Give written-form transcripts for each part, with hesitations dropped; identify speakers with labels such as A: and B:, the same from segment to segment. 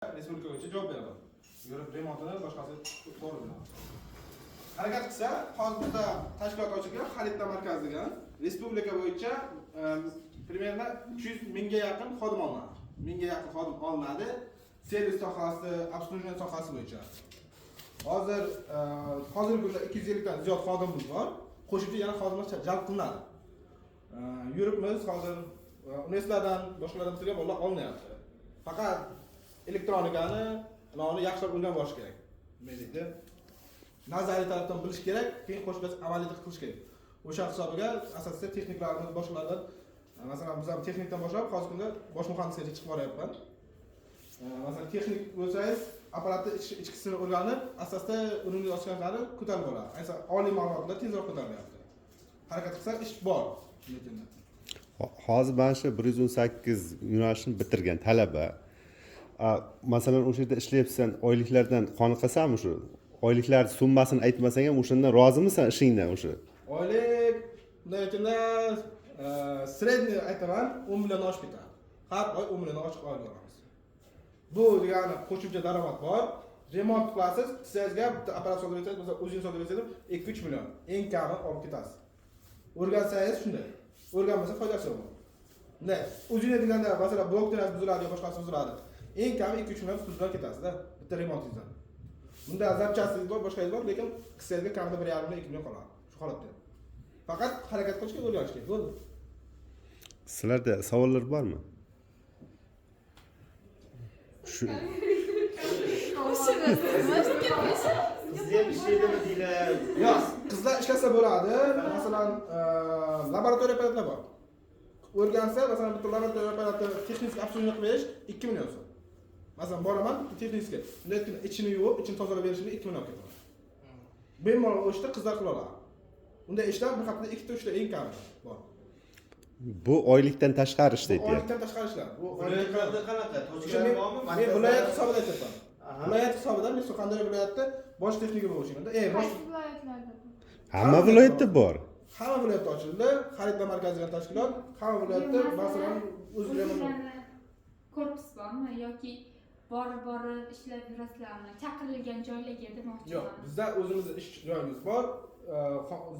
A: respublika bo'yicha javob beraman. Yurib remontini boshqasi to'g'ri bilaman. Harakat qilsa, hozir bizda tashkilot ochilgan, xaridlar markazi degan respublika bo'yicha примерно 300 mingga yaqin xodim olinadi. Mingga yaqin xodim olinadi. Servis sohasi, obsluživание sohasi bo'yicha. Hozirgi kunda 250 dan ziyod xodimimiz bor. Qo'shimcha yana xodimlar jalb qilinadi. Yuribmiz hozir universitetlardan, boshqalardan bitirgan bolalar olinyapti. Faqat elektronikani, ularni yaxshilab o'rganib olish kerak. Nima deydi? Nazariy tarafdan bilish kerak, keyin qo'shib amaliyda qilish kerak. O'sha hisobiga asosida texniklarni boshqalardan, masalan, biz ham texnikdan boshlab, hozir kunda bosh muhandislikka chiqib boryapman. Masalan, texnik bo'lsangiz, apparatni ichkisini o'rganib, asosida unumli ochganlari ko'tarib oladi. Ayniqsa, oliy ma'lumotlar tezroq ko'tarilyapti. Harakat qilsak, ish bor.
B: Hozir mana shu 118 yo'nalishni bitirgan talaba. Masalan, o'sha yerda ishlayapsan, oyliklardan qoniqasanmi shu? Oyliklar summasini aytmasang ham o'shandan rozimisan ishingdan o'sha?
A: Oylik bunday aytganda sredniy aytaman 10 million oshib ketadi. Har oy 10 million oshib olamiz. Bu degani qo'shimcha daromad bor. Remont qilasiz, sizga bitta apparat sotib bersangiz, masalan, o'zingiz sotib bersangiz 2-3 million eng kami olib ketasiz. O'rgansangiz shunday. O'rganmasa foydasi yo'q. Bunday o'zingiz deganda masalan, bloklar buziladi yoki boshqasi buziladi. Eng kami 2-3 million puldan ketasiz-da, bitta remontingizdan. Bunda zapchastingiz bor, boshqangiz bor, lekin qissaga kamida 1,5 million 2 million qoladi. Shu holatda. Faqat harakat qilishga o'rganish kerak. Bo'ldi.
B: Sizlarda savollar bormi? Shu
A: Yo'q, qizlar ishlasa bo'ladi. Masalan, laboratoriya apparatlar bor. O'rgansa, masalan, bitta laboratoriya apparati texnik obsluživание qilib berish 2 million so'm. Masalan, boraman texnikga. Lekin ichini yuvib, ichini tozalab berishga 2 million ketadi. Bemalol o'shda qizlar qila oladi. Unday ishlar bir haftada 2-3 ta eng kami bor.
B: bu oylikdan tashqari ish deydi.
A: Oylikdan tashqari ishlar. Bu
C: viloyatlarda qanaqa? To'siqlar bormi?
A: Men viloyat hisobida aytyapman. Viloyat hisobida men Surxondaryo viloyatida bosh texnika bo'lishimda. Bosh
D: viloyatlarda.
B: Hamma viloyatda bor.
A: Hamma viloyatda ochildi. Xaridlar markazi degan tashkilot hamma viloyatda masalan o'zlarining
D: korpus bormi yoki borib ishlab yurasizlarmi? Chaqirilgan joylarga demoqchiman.
A: yo'q, bizda o'zimizning ish joyimiz bor,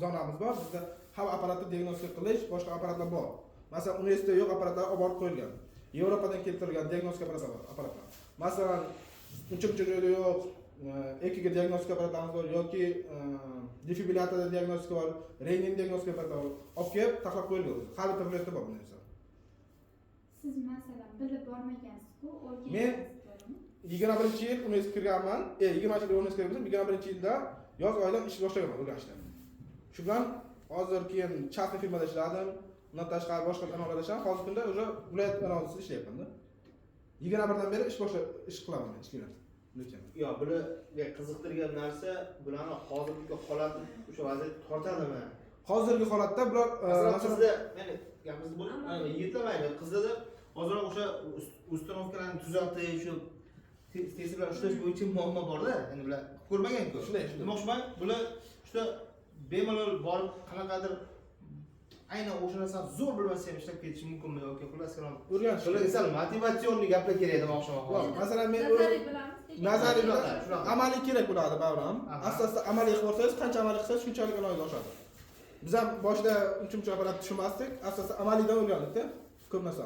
A: zonamiz bor. Bizda ham apparatni diagnostika qilish, boshqa apparatlar bor. Masalan, universitetda yo'q apparatlar olib borib qo'yilgan. Yevropadan keltirilgan diagnostika apparatlar. Masalan, uncha joyda yo'q, EKG diagnostika apparatlarimiz bor yoki defibrillator diagnostika bor, rentgen diagnostika apparatlar bor. Olib kelib taxlab qo'yilgan. Har bir viloyatda bor bunday narsa.
D: Siz masalan bilib bormagansiz-ku,
A: Men 21-yil universitetga kirganman. 20-yil universitetga kirdim. 21-yilda yoz oyidan ish boshlaganman o'rganishdan. Shu bilan hozir keyin частный firmada ishladim. Undan tashqari boshqa kanallarda ishladim. Hozir kunda o'sha viloyat kanalida ishlayapman-da. 21dan beri ish qilaman, ishlayman.
C: Yo'q, buni qiziqtirgan narsa bularni hozirgi holat o'sha vaziyat tortadimi?
A: Hozirgi holatda bular
C: masalan qizda, meni gapimizni bo'lib, yigitlar qizda hozir o'sha uстановkalarni tuzatish, shu tez bilan ushlash bo'yicha muammo bor-da. Endi bular ko'rmagan-ku.
A: Shunday.
C: Demoqchiman, bular juda bemalol borib qanaqadir aynan o'sha narsani zo'r bilmasa ham ishlab ketishi mumkinmi yoki xullas kalom
A: o'rganish.
C: bular misol motivatsion gaplar kerak demoqchiman.
A: Masalan, men
D: nazariy
A: amaliy kerak bo'ladi ba'zan. Asosda amaliy qilib olsangiz, qancha amaliy qilsangiz, shunchalik amalga oshadi. Biz ham boshida uncha apparat tushunmasdik, asosda amaliydan o'rgandik-da, ko'p narsa.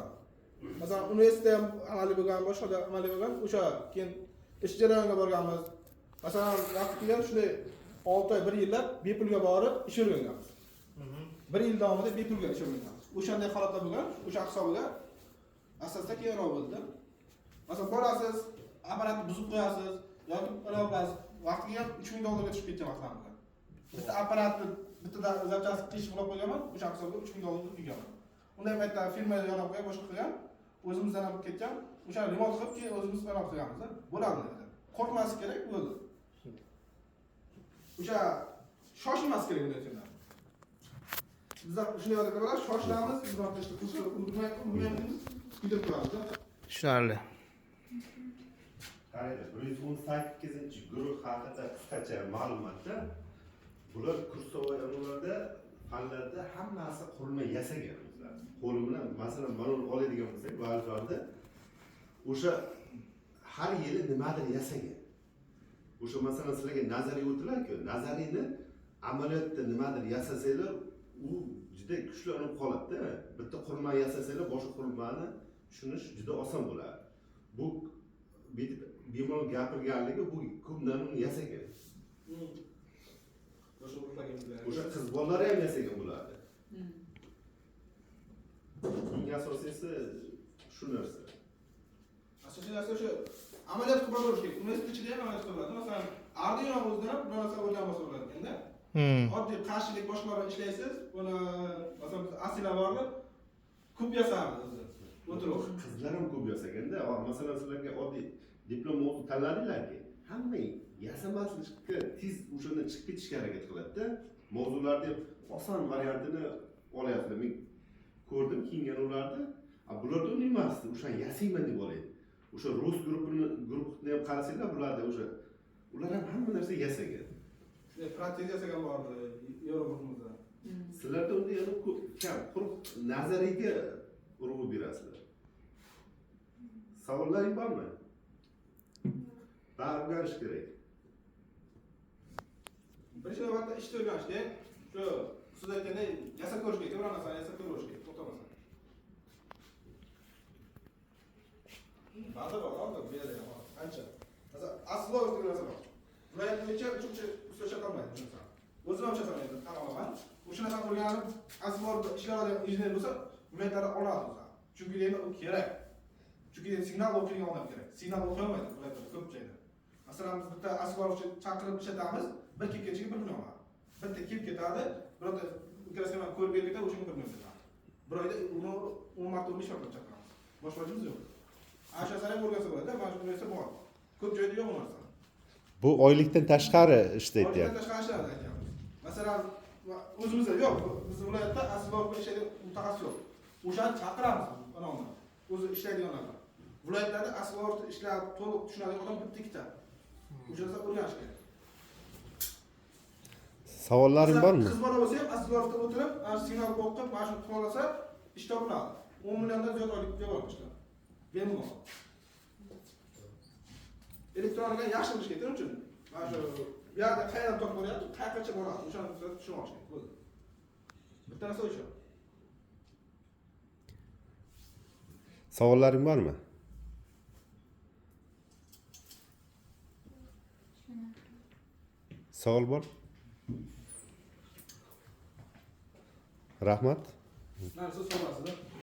A: Masalan, universitetda ham amaliy bo'lgan, boshqada amaliy bo'lgan, o'sha keyin ish jarayoniga borganmiz. Masalan, vaqt kelgan shunday 6 oy, 1 yillab bepulga borib ish o'rganganmiz. 1 yil davomida bepulga ish o'rganganmiz. O'shanday holatlar bo'lgan, o'sha hisobiga asosda keyinroq bo'ldi. Masalan, borasiz, apparatni buzib qo'yasiz yoki qilasiz. Vaqtiga ham 3000 dollarga tushib ketgan vaqtlarimda. Bitta apparatni bitta zapchasi qish qilib qo'yganman, o'sha hisobga 3000 dollarga qilganman. Unday paytda firma yonib qo'yib boshqa qilgan, o'zimizdan olib ketgan, o'sha remont qilib keyin o'zimiz qilib qo'yganmiz-da. Bo'ladi dedi. Qo'rqmaslik kerak, bo'ldi. O'sha shoshilmas kerak bunday yerda. Bizlar shunday odamlar bilan shoshilamiz, biz ham ishni qilishni unutmaymiz, kutib turamiz-da.
C: Tushunarli.
B: Qaraydi, 118-guruh haqida qisqacha ma'lumotda bular kursovoy amallarda fanlarda hammasi qurilma yasagan bizlar. Qo'li bilan masalan, mana uni oladigan bo'lsak, ba'zilarda o'sha har yili nimadir yasagan. O'sha masalan sizlarga nazariy o'tilar-ku, nazariyni amaliyotda nimadir yasasanglar, u juda kuchli olib qoladi-da. Bitta qurilma yasasanglar, boshqa qurilmani tushunish juda oson bo'ladi. Bu bemalol gapirganligi bu ko'p narsani yasagan. O'sha qiz bolalari ham yasagan bo'ladi. Eng asosiysi shu narsa.
A: Asosiy narsa o'sha amaliyot qilib bo'lish kerak. Universitet ichida ham amaliyot qiladi. Masalan, Arduino o'zidan bir narsa o'rganib olsa bo'ladikanda. Oddiy qarshilik boshqalarni ishlaysiz, buni masalan biz asila bordi, ko'p yasardi o'zi. O'tirib.
B: Qizlar ham ko'p yasaganda, masalan sizlarga oddiy diplom mavzu tanladinglarki, hamma yasamaslikka tez o'shandan chiqib ketishga harakat qiladi-da. Mavzularni oson variantini olyaptilar. Men ko'rdim kiyinganlarni. Bularda uni emasdi, o'sha yasayman deb olaydi. O'sha rus guruhini ham qarasanglar, bularda o'sha ular ham hamma narsa yasagan.
A: Protez yasagan bordi, Yevropamizda.
B: Sizlarda unda yana ko'p kam, quruq nazariyga urg'u berasizlar. Savollaring bormi? Bari o'rganish kerak.
A: Birinchi navbatda ishni o'rganish kerak. Shu siz aytganday yasab ko'rish kerak, bir narsani yasab ko'rish kerak, to'xtamasdan. Ba'zi bor, bu yerda ham ancha. Masalan, aslo degan narsa bor. Viloyat bo'yicha uchinchi ustoz olmaydi shuncha. O'zim ham chasamaydi, tan olaman. O'shanaqa o'rganib, aslo ishlar oladigan injener bo'lsa, viloyatlarda oladi o'zi. Chunki endi u kerak. Chunki signal o'qiydigan odam kerak. Signal o'qiolmaydi viloyatlarda ko'p joyda. Masalan, biz bitta asborchi chaqirib ishlatamiz, bir kelgachiga 1 million oladi. Bitta kelib ketadi, birorta mikroskopdan ko'rib berib ketadi, o'shaga 1 million beradi. Bir oyda uni 10 marta 15 marta chaqiramiz. Boshqa ilojimiz yo'q. Asha sarang o'rgansa bo'ladi, mana shu narsa bor. Ko'p joyda yo'q bu narsa.
B: Bu oylikdan tashqari ishlaydi.
A: Oylikdan tashqari ishlarni aytyapmiz. Masalan, o'zimizda yo'q, biz viloyatda asbob ishlaydigan mutaxassis yo'q. O'shani chaqiramiz, anavni. O'zi ishlaydiganlar. Viloyatlarda asbob ishlar to'liq tushunadigan odam bitta ikkita. O'shansa o'rganish kerak.
B: Savollaring bormi?
A: Qiz bola bo'lsa ham asbobda o'tirib, ana signal o'qib, mana shuni qilolsa, ish topiladi. 10 milliondan ziyod oylik javob ishlar. Bemalol. Elektronika yaxshi bo'lish kerak uchun. Mana shu bu yerda qayerdan topib boryapti, qayergacha boradi, o'shani tushunib olish kerak. Bo'ldi. Bitta narsa o'sha.
B: Savollaring bormi? Savol bor? Rahmat.
A: Narsa so'rasizlar.